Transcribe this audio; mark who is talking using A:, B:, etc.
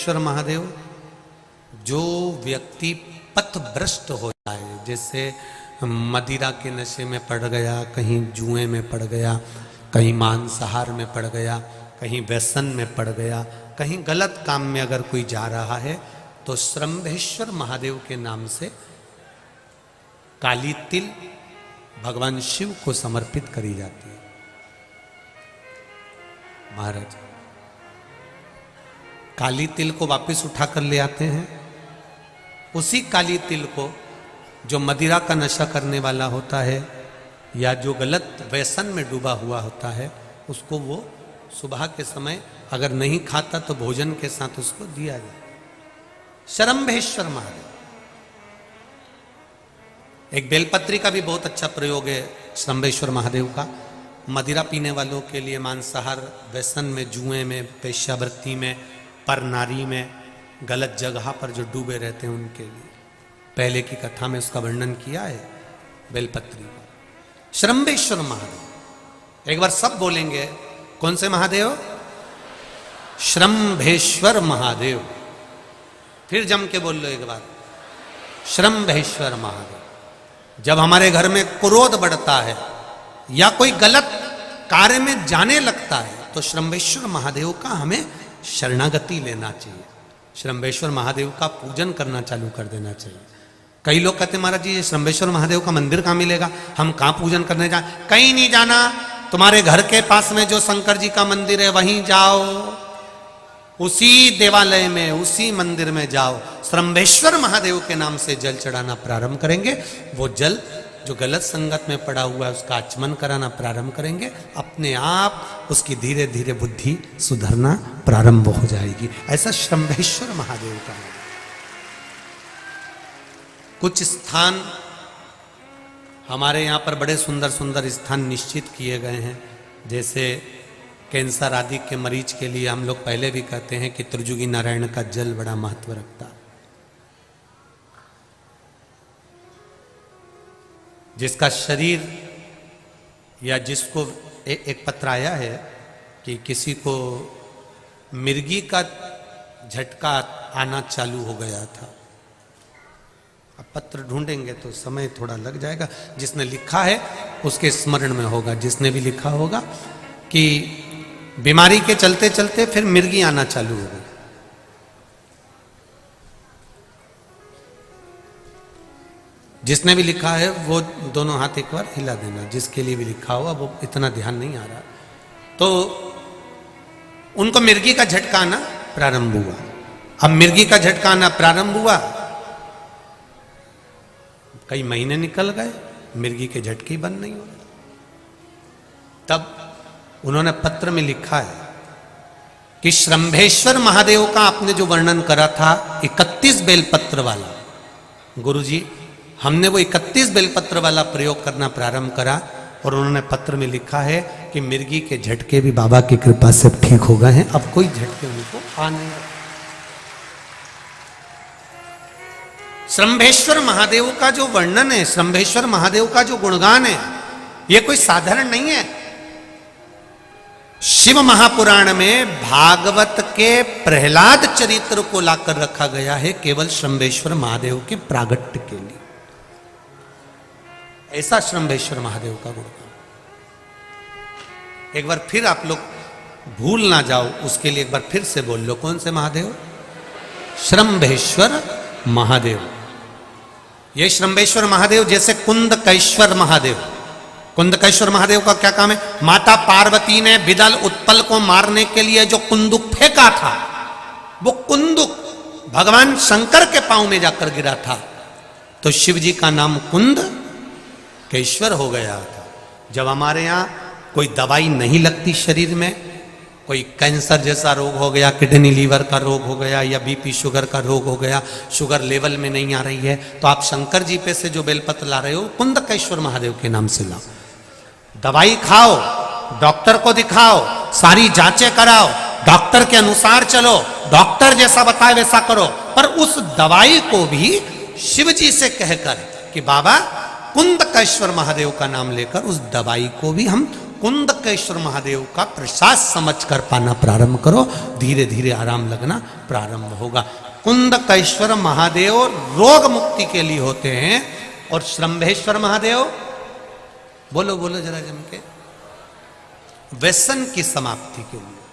A: श्रम्भेश्वर महादेव, जो व्यक्ति पथभ्रष्ट हो जाए, जैसे मदिरा के नशे में पड़ गया, कहीं जुए में पड़ गया, कहीं मांसाहार में पड़ गया, कहीं व्यसन में पड़ गया, कहीं गलत काम में अगर कोई जा रहा है, तो श्रम्भेश्वर महादेव के नाम से काली तिल भगवान शिव को समर्पित करी जाती है। महाराज काली तिल को वापस उठा कर ले आते हैं। उसी काली तिल को जो मदिरा का नशा करने वाला होता है या जो गलत व्यसन में डूबा हुआ होता है, उसको वो सुबह के समय अगर नहीं खाता तो भोजन के साथ उसको दिया जाए। श्रम्भेश्वर महादेव। एक बेलपत्री का भी बहुत अच्छा प्रयोग है श्रम्भेश्वर महादेव का। मदिरा पीने वालों के लिए, मांसाहार, व्यसन में, जुए में, वेश्यावृत्ति में, पर नारी में, गलत जगह पर जो डूबे रहते हैं उनके लिए पहले की कथा में उसका वर्णन किया है बेलपत्री का। श्रम्भेश्वर महादेव। एक बार सब बोलेंगे, कौन से महादेव? श्रम्भेश्वर महादेव। फिर जम के बोल लो एक बार, श्रम्भेश्वर महादेव। जब हमारे घर में क्रोध बढ़ता है या कोई गलत कार्य में जाने लगता है तो श्रम्भेश्वर महादेव का हमें शरणागति लेना चाहिए। श्रम्भेश्वर महादेव का पूजन करना चालू कर देना चाहिए। कई लोग कहते महाराज जी, ये श्रम्भेश्वर महादेव का मंदिर कहाँ मिलेगा, हम कहाँ पूजन करने जाए? कहीं नहीं जाना, तुम्हारे घर के पास में जो शंकर जी का मंदिर है वहीं जाओ, उसी देवालय में, उसी मंदिर में जाओ। श्रम्भेश्वर महादेव के नाम से जल चढ़ाना प्रारंभ करेंगे। वो जल जो गलत संगत में पड़ा हुआ है उसका आचमन कराना प्रारंभ करेंगे। अपने आप उसकी धीरे धीरे बुद्धि सुधरना प्रारंभ हो जाएगी। ऐसा श्रम्भेश्वर महादेव का है। कुछ स्थान हमारे यहाँ पर बड़े सुंदर सुंदर स्थान निश्चित किए गए हैं। जैसे कैंसर आदि के मरीज के लिए हम लोग पहले भी कहते हैं कि त्रिजुगी नारायण का जल बड़ा महत्व रखता है। जिसका शरीर या जिसको एक पत्र आया है कि किसी को मिर्गी का झटका आना चालू हो गया था। अब पत्र ढूंढेंगे तो समय थोड़ा लग जाएगा। जिसने लिखा है उसके स्मरण में होगा। जिसने भी लिखा होगा कि बीमारी के चलते चलते फिर मिर्गी आना चालू हो गई। जिसने भी लिखा है वो दोनों हाथ एक बार हिला देना। जिसके लिए भी लिखा हुआ वो इतना ध्यान नहीं आ रहा, तो उनको मिर्गी का झटका आना प्रारंभ हुआ। अब मिर्गी का झटका आना प्रारंभ हुआ, कई महीने निकल गए, मिर्गी के झटके ही बंद नहीं हो रहे। तब उन्होंने पत्र में लिखा है कि श्रम्भेश्वर महादेव का आपने जो वर्णन करा था 31 बेलपत्र वाला, गुरुजी हमने वो 31 बेलपत्र वाला प्रयोग करना प्रारंभ करा। और उन्होंने पत्र में लिखा है कि मिर्गी के झटके भी बाबा की कृपा से ठीक हो गए हैं, अब कोई झटके उनको आ नहीं। श्रम्भेश्वर महादेव का जो वर्णन है, श्रम्भेश्वर महादेव का जो गुणगान है, ये कोई साधारण नहीं है। शिव महापुराण में भागवत के प्रहलाद चरित्र को लाकर रखा गया है केवल श्रम्भेश्वर महादेव के प्रागट्य के लिए। ऐसा श्रम्भेश्वर महादेव का गुणगान। एक बार फिर आप लोग भूल ना जाओ, उसके लिए एक बार फिर से बोल लो, कौन से महादेव? श्रम्भेश्वर महादेव। ये श्रम्भेश्वर महादेव जैसे कुंदकेश्वर महादेव। कुंदकेश्वर महादेव का क्या काम है? माता पार्वती ने बिदल उत्पल को मारने के लिए जो कुंदुक फेंका था, वो कुंदुक भगवान शंकर के पांव में जाकर गिरा था, तो शिव जी का नाम कुंदकेश्वर हो गया था। जब हमारे यहाँ कोई दवाई नहीं लगती शरीर में, कोई कैंसर जैसा रोग हो गया, किडनी लीवर का रोग हो गया, या बीपी शुगर का रोग हो गया, शुगर लेवल में नहीं आ रही है, तो आप शंकर जी पे से जो बेलपत्र ला रहे हो कुंदकेश्वर महादेव के नाम से लाओ। दवाई खाओ, डॉक्टर को दिखाओ, सारी जांचें कराओ, डॉक्टर के अनुसार चलो, डॉक्टर जैसा बताए वैसा करो, पर उस दवाई को भी शिव जी से कहकर कि बाबा कुंदकेश्वर महादेव का नाम लेकर उस दवाई को भी हम कुंदकेश्वर महादेव का प्रसाद समझकर पाना प्रारंभ करो, धीरे धीरे आराम लगना प्रारंभ होगा। कुंदकेश्वर महादेव रोग मुक्ति के लिए होते हैं और श्रंभेश्वर महादेव, बोलो बोलो जरा जम के, व्यसन की समाप्ति के लिए।